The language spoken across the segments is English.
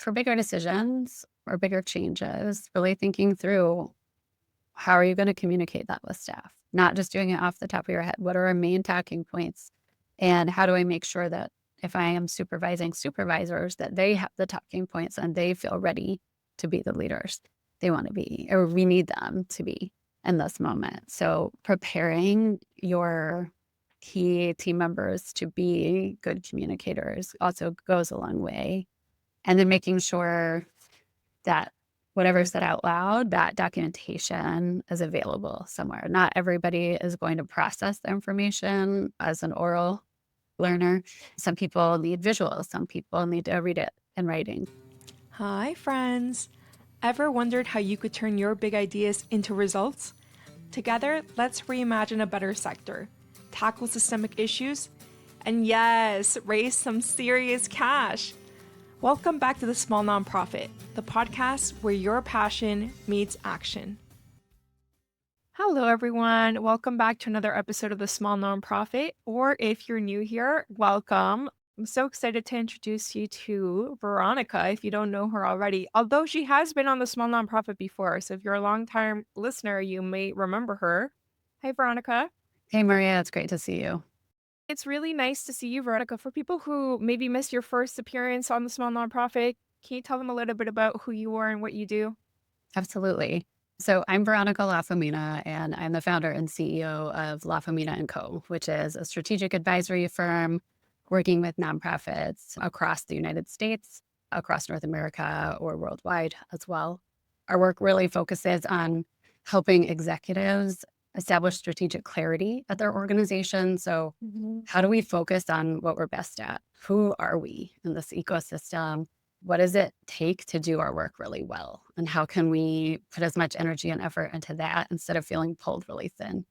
for bigger decisions or bigger changes, really thinking through how are you going to communicate that with staff? Not just doing it off the top of your head. What are our main talking points? And how do I make sure that if I am supervising supervisors, that they have the talking points and they feel ready to be the leaders they want to be, or we need them to be in this moment. So preparing your key team members to be good communicators also goes a long way. And then making sure that whatever's said out loud, that documentation is available somewhere. Not everybody is going to process the information as an oral learner. Some people need visuals. Some people need to read it in writing. Hi, friends. Ever wondered how you could turn your big ideas into results? Together, let's reimagine a better sector, tackle systemic issues, and yes, raise some serious cash. Welcome back to The Small Nonprofit, the podcast where your passion meets action. Hello, everyone. Welcome back to another episode of The Small Nonprofit, or if you're new here, welcome. I'm so excited to introduce you to Veronica, if you don't know her already, although she has been on The Small Nonprofit before. So if you're a long-time listener, you may remember her. Hi, Veronica. Hey, Maria, it's great to see you. It's really nice to see you, Veronica. For people who maybe missed your first appearance on The Small Nonprofit, can you tell them a little bit about who you are and what you do? Absolutely. So I'm Veronica Lafamina, and I'm the founder and CEO of Lafamina & Co., which is a strategic advisory firm working with nonprofits across the United States, across North America, or worldwide as well. Our work really focuses on helping executives establish strategic clarity at their organization. So how do we focus on what we're best at? Who are we in this ecosystem? What does it take to do our work really well? And how can we put as much energy and effort into that instead of feeling pulled really thin?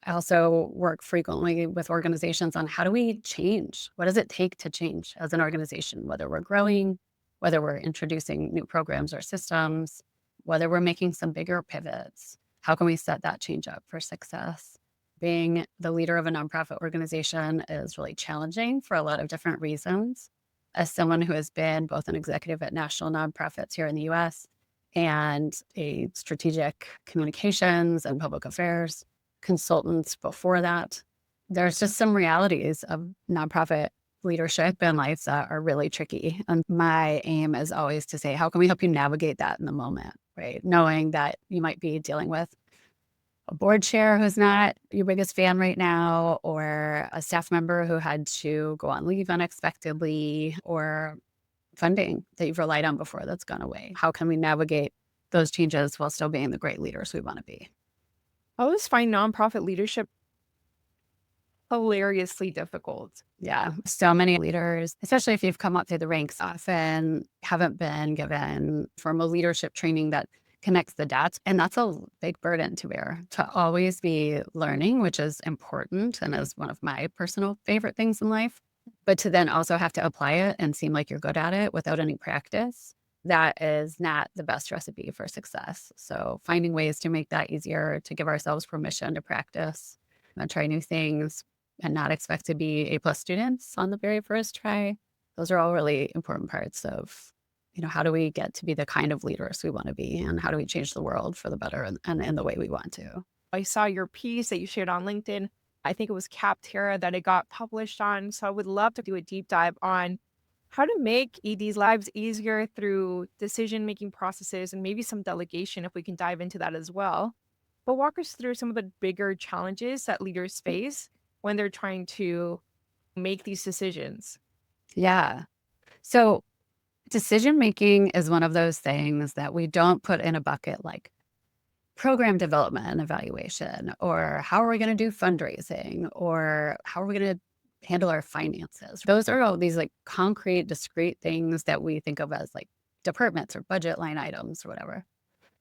I also work frequently with organizations on how do we change? What does it take to change as an organization, whether we're growing, whether we're introducing new programs or systems, whether we're making some bigger pivots? How can we set that change up for success? Being the leader of a nonprofit organization is really challenging for a lot of different reasons. As someone who has been both an executive at national nonprofits here in the US and a strategic communications and public affairs consultant before that, there's just some realities of nonprofit leadership and life that are really tricky. And my aim is always to say, how can we help you navigate that in the moment, right? Knowing that you might be dealing with a board chair who's not your biggest fan right now, or a staff member who had to go on leave unexpectedly, or funding that you've relied on before that's gone away. How can we navigate those changes while still being the great leaders we want to be? I always find nonprofit leadership hilariously difficult. Yeah, so many leaders, especially if you've come up through the ranks, often haven't been given formal leadership training that connects the dots. And that's a big burden to bear, to always be learning, which is important and is one of my personal favorite things in life. But to then also have to apply it and seem like you're good at it without any practice, that is not the best recipe for success. So finding ways to make that easier, to give ourselves permission to practice and try new things and not expect to be A+ students on the very first try. Those are all really important parts of, how do we get to be the kind of leaders we want to be, and how do we change the world for the better and in the way we want to. I saw your piece that you shared on LinkedIn. I think it was Capterra that it got published on. So I would love to do a deep dive on how to make ED's lives easier through decision-making processes and maybe some delegation if we can dive into that as well. But walk us through some of the bigger challenges that leaders face when they're trying to make these decisions. Yeah. So decision making is one of those things that we don't put in a bucket like program development and evaluation, or how are we going to do fundraising, or how are we going to handle our finances. Those are all these like concrete, discrete things that we think of as like departments or budget line items or whatever.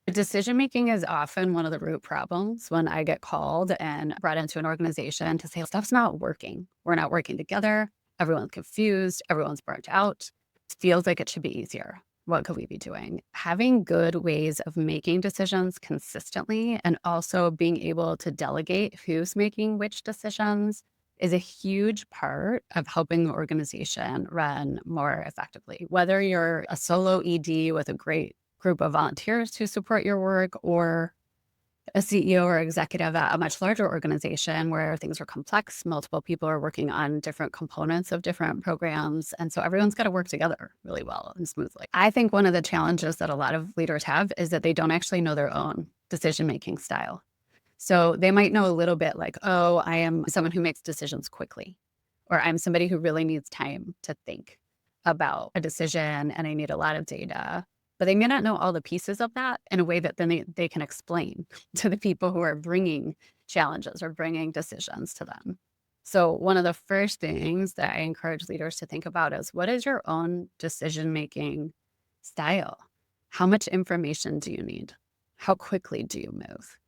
Decision making is often one of the root problems when I get called and brought into an organization to say, stuff's not working. We're not working together. Everyone's confused. Everyone's burnt out. It feels like it should be easier. What could we be doing? Having good ways of making decisions consistently and also being able to delegate who's making which decisions is a huge part of helping the organization run more effectively. Whether you're a solo ED with a great group of volunteers who support your work, or a CEO or executive at a much larger organization where things are complex, multiple people are working on different components of different programs. And so everyone's got to work together really well and smoothly. I think one of the challenges that a lot of leaders have is that they don't actually know their own decision-making style. So they might know a little bit like, oh, I am someone who makes decisions quickly, or I'm somebody who really needs time to think about a decision and I need a lot of data. But they may not know all the pieces of that in a way that then they can explain to the people who are bringing challenges or bringing decisions to them. So one of the first things that I encourage leaders to think about is, what is your own decision-making style? How much information do you need? How quickly do you move?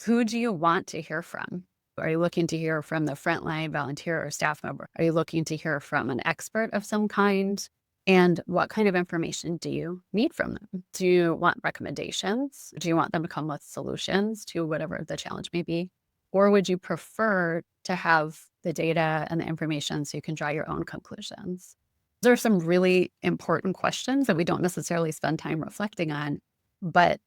Who do you want to hear from? Are you looking to hear from the frontline volunteer or staff member? Are you looking to hear from an expert of some kind? And what kind of information do you need from them? Do you want recommendations? Do you want them to come with solutions to whatever the challenge may be? Or would you prefer to have the data and the information so you can draw your own conclusions? There are some really important questions that we don't necessarily spend time reflecting on, but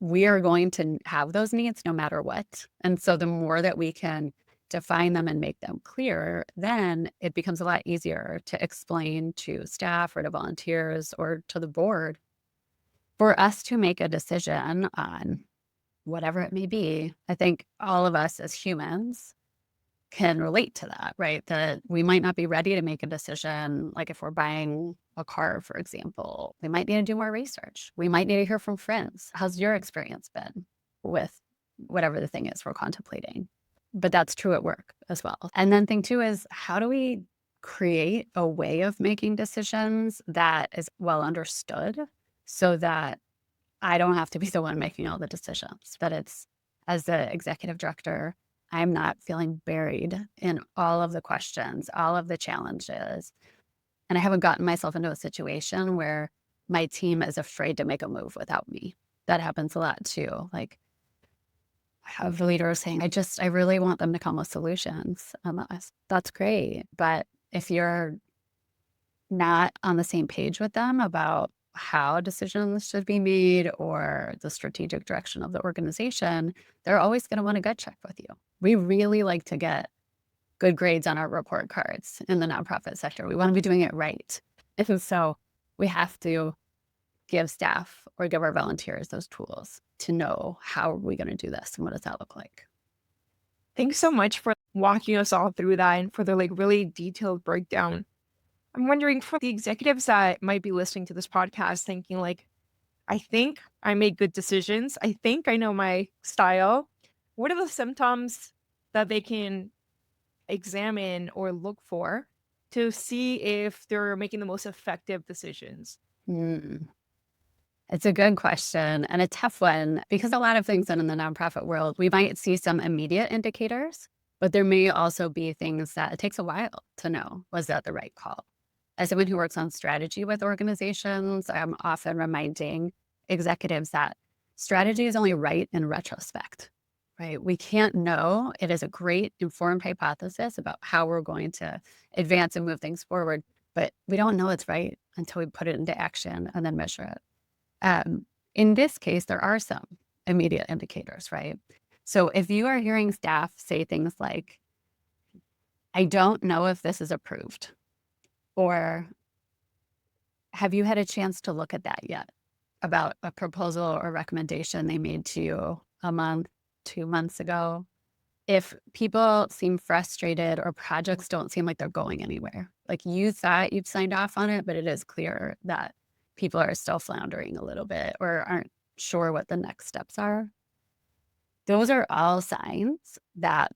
we are going to have those needs no matter what. And so the more that we can define them and make them clear, then it becomes a lot easier to explain to staff or to volunteers or to the board for us to make a decision on whatever it may be. I think all of us as humans can relate to that, right? That we might not be ready to make a decision. Like if we're buying a car, for example, we might need to do more research. We might need to hear from friends. How's your experience been with whatever the thing is we're contemplating? But that's true at work as well. And then thing two is, how do we create a way of making decisions that is well understood so that I don't have to be the one making all the decisions, that it's, as the executive director, I'm not feeling buried in all of the questions, all of the challenges. And I haven't gotten myself into a situation where my team is afraid to make a move without me. That happens a lot too. Like I have leaders saying, I really want them to come with solutions. That's great. But if you're not on the same page with them about how decisions should be made or the strategic direction of the organization, they're always going to want a gut check with you. We really like to get good grades on our report cards in the nonprofit sector. We want to be doing it right. And so we have to give staff or give our volunteers those tools to know, how are we going to do this and what does that look like? Thanks so much for walking us all through that and for the really detailed breakdown. I'm wondering, for the executives that might be listening to this podcast thinking I think I make good decisions. I think I know my style. What are the symptoms that they can examine or look for to see if they're making the most effective decisions? Hmm. It's a good question and a tough one, because a lot of things in the nonprofit world, we might see some immediate indicators, but there may also be things that it takes a while to know, was that the right call? As someone who works on strategy with organizations, I'm often reminding executives that strategy is only right in retrospect, right? We can't know. It is a great informed hypothesis about how we're going to advance and move things forward, but we don't know it's right until we put it into action and then measure it. In this case, there are some immediate indicators, right? So if you are hearing staff say things like, I don't know if this is approved, or have you had a chance to look at that yet, about a proposal or recommendation they made to you a month, 2 months ago? If people seem frustrated or projects don't seem like they're going anywhere, like you thought you've signed off on it, but it is clear that people are still floundering a little bit or aren't sure what the next steps are, those are all signs that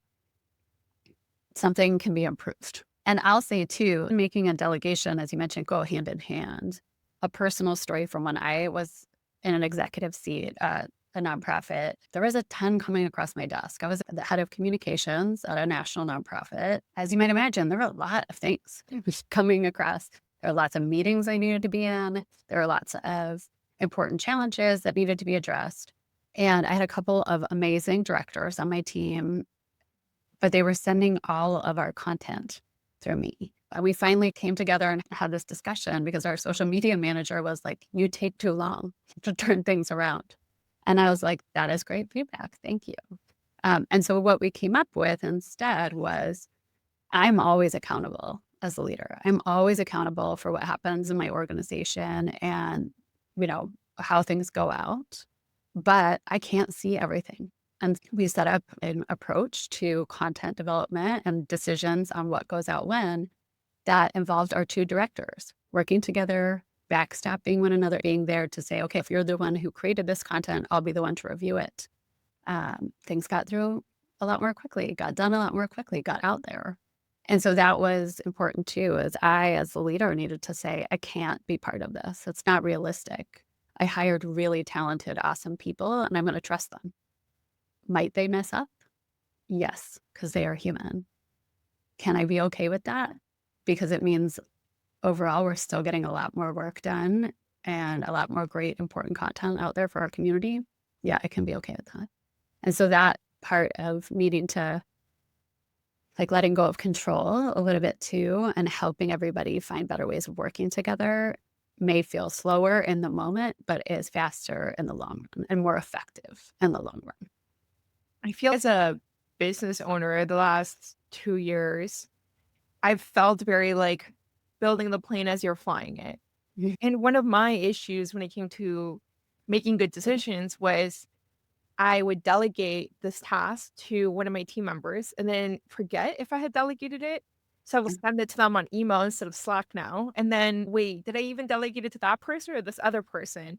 something can be improved. And I'll say too, making a delegation, as you mentioned, go hand in hand. A personal story from when I was in an executive seat at a nonprofit, there was a ton coming across my desk. I was the head of communications at a national nonprofit. As you might imagine, there were a lot of things coming across. There are lots of meetings I needed to be in. There are lots of important challenges that needed to be addressed. And I had a couple of amazing directors on my team but they were sending all of our content through me. And we finally came together and had this discussion because our social media manager was like, you take too long to turn things around. And I was like, that is great feedback. Thank you. And so what we came up with instead was I'm always accountable as a leader. I'm always accountable for what happens in my organization and, how things go out, but I can't see everything. And we set up an approach to content development and decisions on what goes out when that involved our two directors working together, backstopping one another, being there to say, okay, if you're the one who created this content, I'll be the one to review it. Things got through a lot more quickly, got done a lot more quickly, got out there. And so that was important too, as I, as the leader, needed to say, I can't be part of this. It's not realistic. I hired really talented, awesome people, and I'm going to trust them. Might they mess up? Yes, because they are human. Can I be okay with that? Because it means overall, we're still getting a lot more work done and a lot more great, important content out there for our community. Yeah, I can be okay with that. And so that part of needing to letting go of control a little bit too, and helping everybody find better ways of working together may feel slower in the moment, but is faster in the long run and more effective in the long run. I feel as a business owner the last 2 years, I've felt very like building the plane as you're flying it. And one of my issues when it came to making good decisions was I would delegate this task to one of my team members and then forget if I had delegated it. So I will send it to them on email instead of Slack now. And then wait, did I even delegate it to that person or this other person?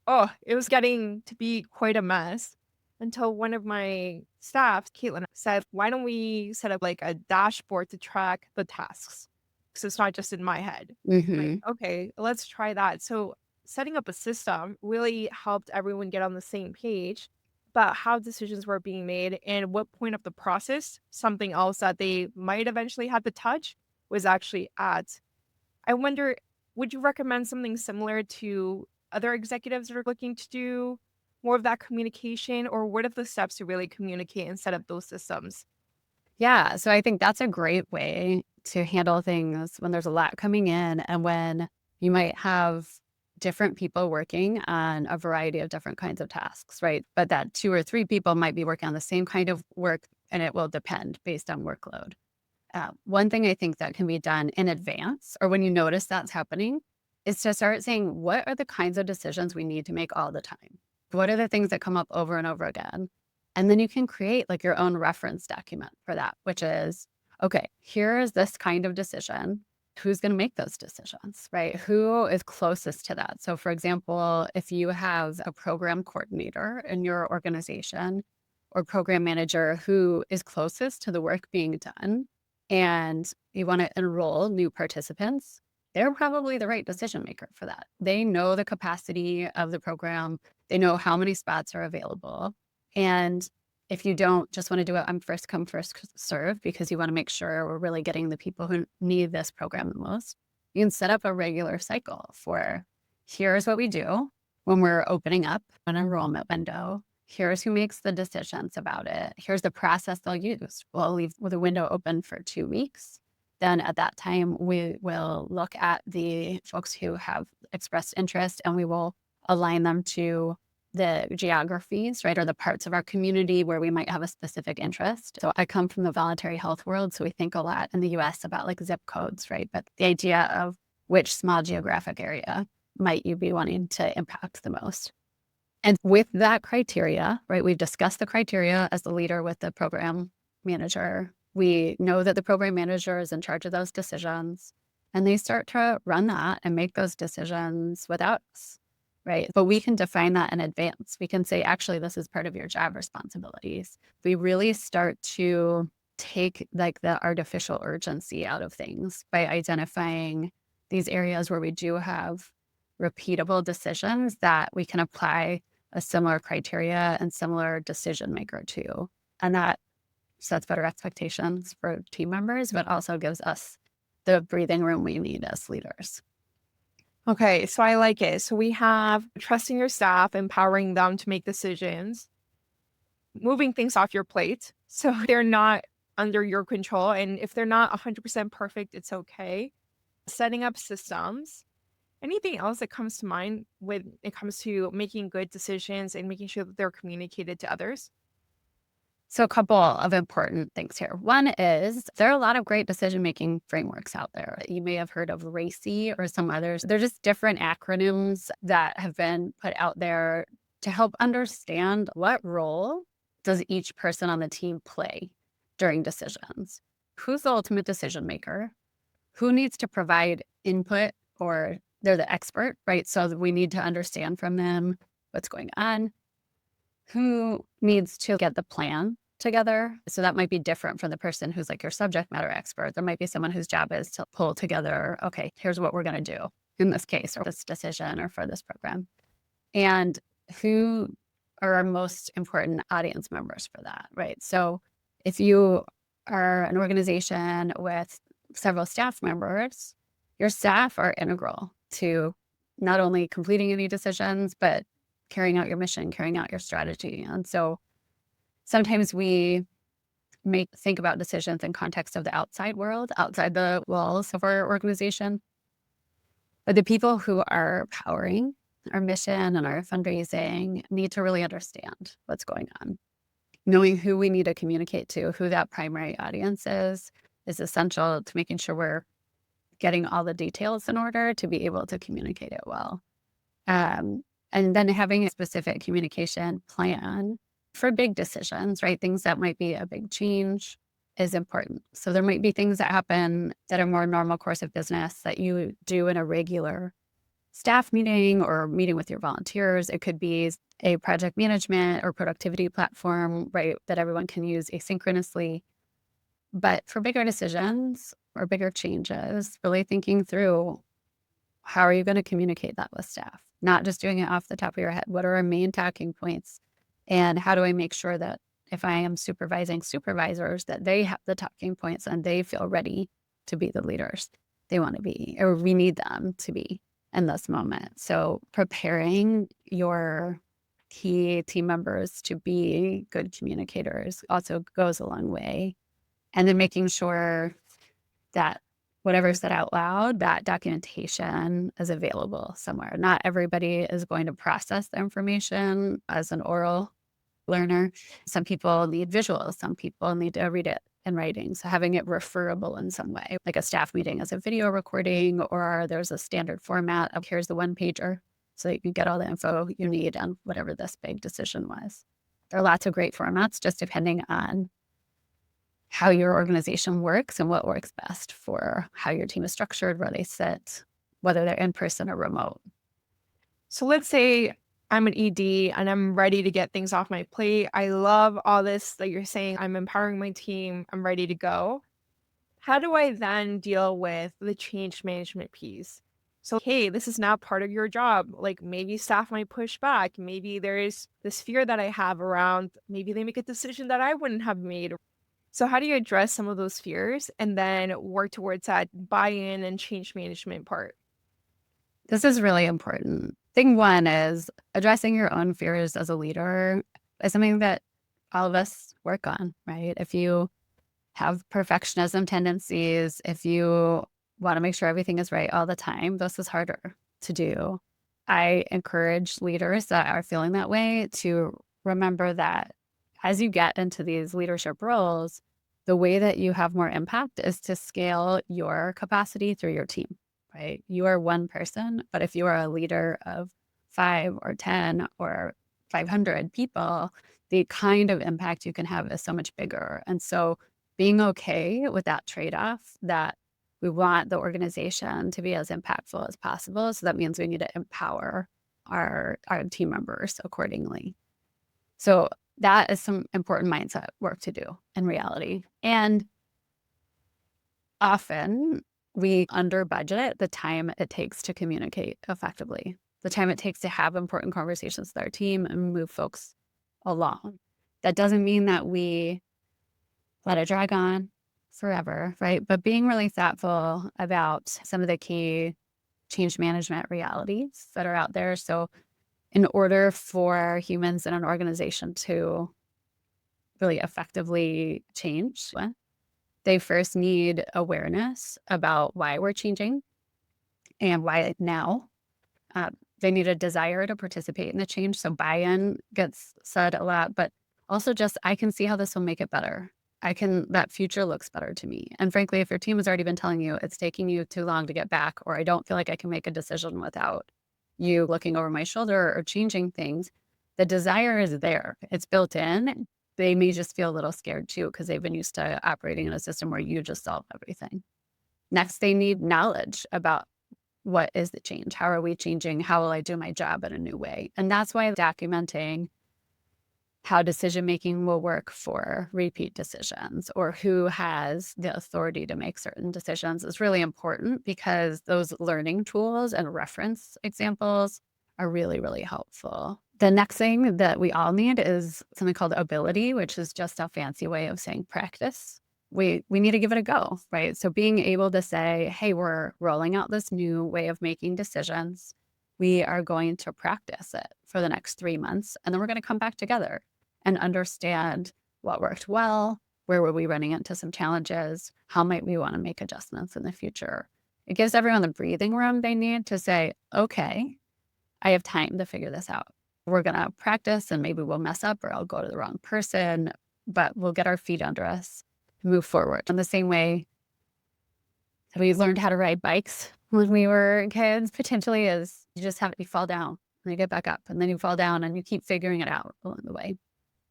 Oh, it was getting to be quite a mess until one of my staff, Caitlin, said, why don't we set up like a dashboard to track the tasks? So it's not just in my head. Like, okay, let's try that. So setting up a system really helped everyone get on the same page about how decisions were being made and what point of the process something else that they might eventually have to touch was actually at. I wonder, would you recommend something similar to other executives that are looking to do more of that communication, or what are the steps to really communicate and set up those systems? Yeah, so I think that's a great way to handle things when there's a lot coming in and when you might have different people working on a variety of different kinds of tasks, right? But that 2 or 3 people might be working on the same kind of work, and it will depend based on workload. One thing I think that can be done in advance or when you notice that's happening is to start saying, what are the kinds of decisions we need to make all the time? What are the things that come up over and over again? And then you can create your own reference document for that, which is, okay, here is this kind of decision. Who's going to make those decisions, right? Who is closest to that? So for example, if you have a program coordinator in your organization or program manager who is closest to the work being done, and you want to enroll new participants, they're probably the right decision maker for that. They know the capacity of the program. They know how many spots are available. And if you don't just want to do it on first come, first serve, because you want to make sure we're really getting the people who need this program the most, you can set up a regular cycle for here's what we do when we're opening up an enrollment window. Here's who makes the decisions about it. Here's the process they'll use. We'll leave the window open for 2 weeks. Then at that time, we will look at the folks who have expressed interest and we will align them to the geographies, right, or the parts of our community where we might have a specific interest. So I come from the voluntary health world, so we think a lot in the US about zip codes, right? But the idea of which small geographic area might you be wanting to impact the most. And with that criteria, right, we've discussed the criteria as the leader with the program manager. We know that the program manager is in charge of those decisions, and they start to run that and make those decisions without us, right? But we can define that in advance. We can say, actually, this is part of your job responsibilities. We really start to take the artificial urgency out of things by identifying these areas where we do have repeatable decisions that we can apply a similar criteria and similar decision maker to. And that sets better expectations for team members, but also gives us the breathing room we need as leaders. Okay, so I like it. So we have trusting your staff, empowering them to make decisions, moving things off your plate so they're not under your control. And if they're not 100% perfect, it's okay. Setting up systems. Anything else that comes to mind when it comes to making good decisions and making sure that they're communicated to others? So a couple of important things here. One is there are a lot of great decision-making frameworks out there. You may have heard of RACI or some others. They're just different acronyms that have been put out there to help understand what role does each person on the team play during decisions. Who's the ultimate decision maker? Who needs to provide input, or they're the expert, right? So we need to understand from them what's going on. Who needs to get the plan together? So that might be different from the person who's like your subject matter expert. There might be someone whose job is to pull together, okay, here's what we're going to do in this case or this decision or for this program. And who are our most important audience members for that, right? So if you are an organization with several staff members, your staff are integral to not only completing any decisions, but carrying out your mission, carrying out your strategy. And so sometimes we think about decisions in context of the outside world, outside the walls of our organization. But the people who are powering our mission and our fundraising need to really understand what's going on. Knowing who we need to communicate to, who that primary audience is essential to making sure we're getting all the details in order to be able to communicate it well. And then having a specific communication plan for big decisions, right? Things that might be a big change is important. So there might be things that happen that are more normal course of business that you do in a regular staff meeting or meeting with your volunteers. It could be a project management or productivity platform, right, that everyone can use asynchronously. But for bigger decisions or bigger changes, really thinking through how are you going to communicate that with staff? Not just doing it off the top of your head. What are our main talking points? And how do I make sure that if I am supervising supervisors, that they have the talking points and they feel ready to be the leaders they want to be, or we need them to be in this moment. So preparing your key team members to be good communicators also goes a long way. And then making sure that whatever's said out loud, that documentation is available somewhere. Not everybody is going to process the information as an oral learner. Some people need visuals. Some people need to read it in writing. So having it referable in some way, like a staff meeting as a video recording, or there's a standard format of here's the one pager so that you can get all the info you need on whatever this big decision was. There are lots of great formats just depending on how your organization works and what works best for how your team is structured, where they sit, whether they're in person or remote. So let's say I'm an ED and I'm ready to get things off my plate. I love all this that you're saying. I'm empowering my team. I'm ready to go. How do I then deal with the change management piece? So, hey, this is now part of your job. Like maybe staff might push back. Maybe there is this fear that I have around, maybe they make a decision that I wouldn't have made. So how do you address some of those fears and then work towards that buy-in and change management part? This is really important. Thing one is addressing your own fears as a leader is something that all of us work on, right? If you have perfectionism tendencies, if you want to make sure everything is right all the time, this is harder to do. I encourage leaders that are feeling that way to remember that as you get into these leadership roles, the way that you have more impact is to scale your capacity through your team, right? You are one person, but if you are a leader of 5 or 10 or 500 people, the kind of impact you can have is so much bigger. And so being okay with that trade-off, that we want the organization to be as impactful as possible. So that means we need to empower our team members accordingly. So that is some important mindset work to do in reality. And often we under budget the time it takes to communicate effectively, the time it takes to have important conversations with our team and move folks along. That doesn't mean that we let it drag on forever, right? But being really thoughtful about some of the key change management realities that are out there. So in order for humans in an organization to really effectively change, They first need awareness about why we're changing and why now. Uh, they need a desire to participate in the change. So buy-in gets said a lot, but also just, I can see how this will make it better. That future looks better to me. And frankly, if your team has already been telling you it's taking you too long to get back, or I don't feel like I can make a decision without you looking over my shoulder or changing things, the desire is there. It's built in. They may just feel a little scared too, because they've been used to operating in a system where you just solve everything. Next, they need knowledge about what is the change? How are we changing? How will I do my job in a new way? And that's why documenting how decision-making will work for repeat decisions or who has the authority to make certain decisions is really important, because those learning tools and reference examples are really, really helpful. The next thing that we all need is something called ability, which is just a fancy way of saying practice. We need to give it a go, right? So being able to say, hey, we're rolling out this new way of making decisions. We are going to practice it for the next 3 months, and then we're going to come back together and understand what worked well, where were we running into some challenges, how might we want to make adjustments in the future. It gives everyone the breathing room they need to say, okay, I have time to figure this out. We're going to practice, and maybe we'll mess up or I'll go to the wrong person, but we'll get our feet under us, move forward. In the same way that we learned how to ride bikes when we were kids, potentially, is you just fall down and you get back up, and then you fall down and you keep figuring it out along the way.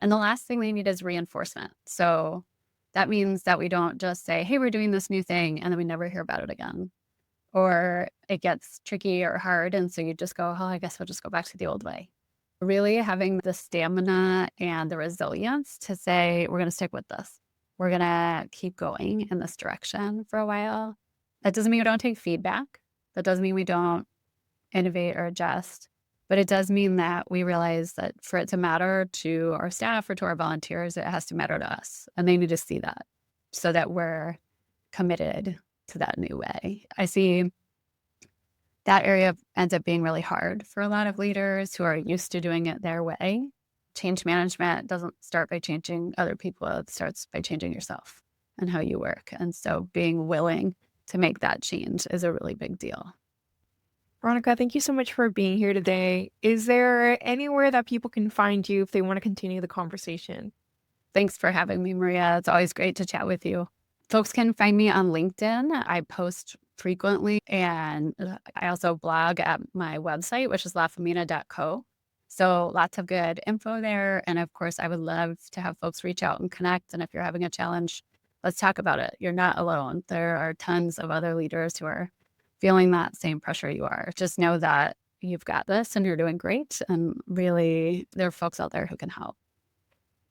And the last thing they need is reinforcement. So that means that we don't just say, hey, we're doing this new thing, and then we never hear about it again. Or it gets tricky or hard, and so you just go, oh, I guess we'll just go back to the old way. Really having the stamina and the resilience to say, we're going to stick with this. We're going to keep going in this direction for a while. That doesn't mean we don't take feedback. That doesn't mean we don't innovate or adjust. But it does mean that we realize that for it to matter to our staff or to our volunteers, it has to matter to us. And they need to see that so that we're committed to that new way. I see that area ends up being really hard for a lot of leaders who are used to doing it their way. Change management doesn't start by changing other people. It starts by changing yourself and how you work. And so being willing to make that change is a really big deal. Veronica, thank you so much for being here today. Is there anywhere that people can find you if they want to continue the conversation? Thanks for having me, Maria. It's always great to chat with you. Folks can find me on LinkedIn. I post frequently, and I also blog at my website, which is lafamina.co. So lots of good info there. And of course, I would love to have folks reach out and connect. And if you're having a challenge, let's talk about it. You're not alone. There are tons of other leaders who are feeling that same pressure you are. Just know that you've got this and you're doing great. And really, there are folks out there who can help.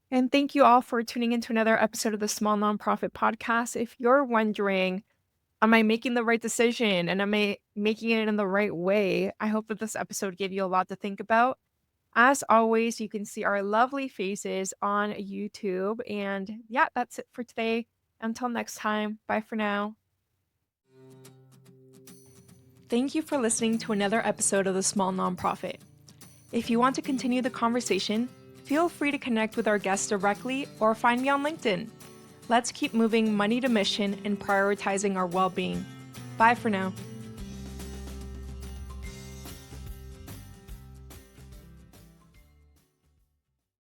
And thank you all for tuning into another episode of the Small Nonprofit Podcast. If you're wondering, am I making the right decision and am I making it in the right way? I hope that this episode gave you a lot to think about. As always, you can see our lovely faces on YouTube. And yeah, that's it for today. Until next time, bye for now. Thank you for listening to another episode of The Small Nonprofit. If you want to continue the conversation, feel free to connect with our guests directly or find me on LinkedIn. Let's keep moving money to mission and prioritizing our well-being. Bye for now.